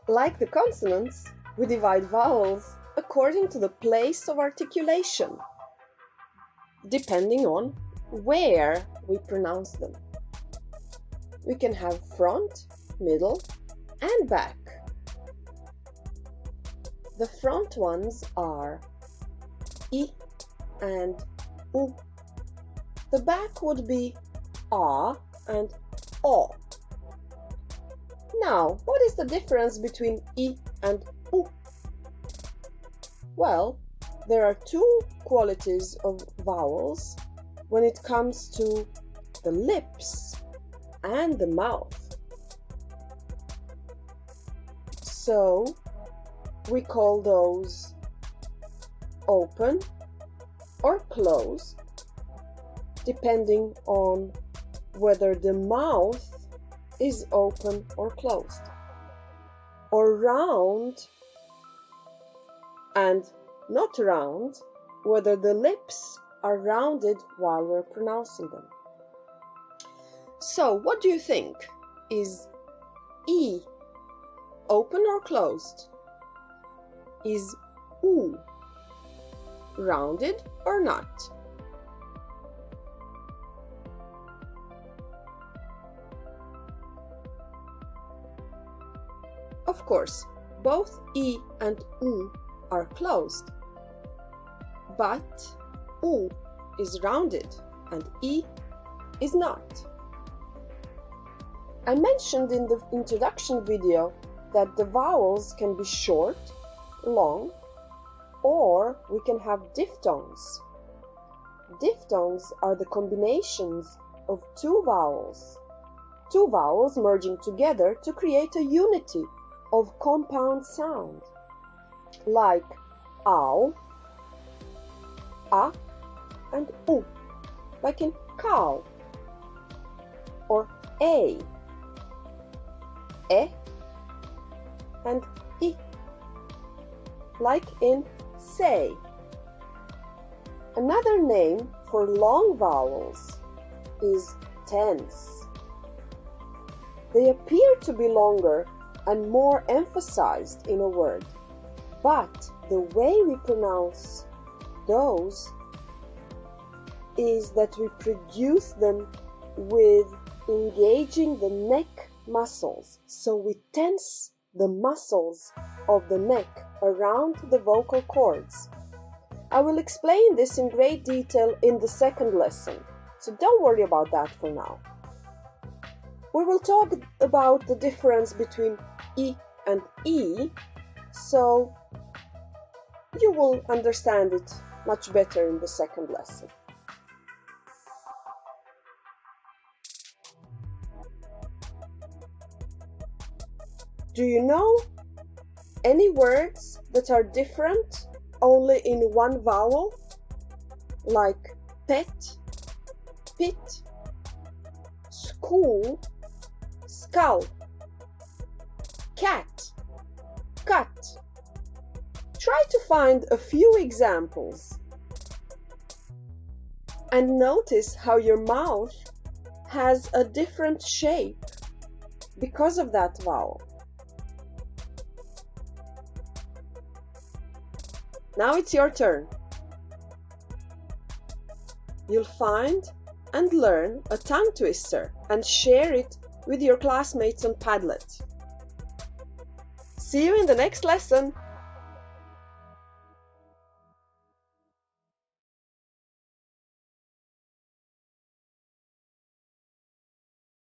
Like the consonants, we divide vowels according to the place of articulation, depending on where we pronounce them. We can have front, middle, and back. The front ones are I and U. The back would be A and O. Now, what is the difference between I and U? Well, there are two qualities of vowels when it comes to the lips and the mouth. So, we call those open or closed, depending on whether the mouth is open or closed, or round and not round, whether the lips are rounded while we're pronouncing them. So, what do you think? Is E open or closed? Is U rounded or not? Of course, both I and U are closed, but U is rounded and I is not. I mentioned in the introduction video that the vowels can be short, long, or we can have diphthongs. Diphthongs are the combinations of two vowels merging together to create a unity of compound sound, like ow, a, and u, like in cow, or a, e, and I, like in say. Another name for long vowels is tense. They appear to be longer and more emphasized in a word, but the way we pronounce those is that we produce them with engaging the neck muscles. So we tense the muscles of the neck around the vocal cords. I will explain this in great detail in the second lesson, so don't worry about that for now. We will talk about the difference between I and E, so you will understand it much better in the second lesson. Do you know any words that are different only in one vowel? Like pet, pit, school, skull, cat, cut. Try to find a few examples and notice how your mouth has a different shape because of that vowel. Now it's your turn. You'll find and learn a tongue twister and share it with your classmates on Padlet. See you in the next lesson!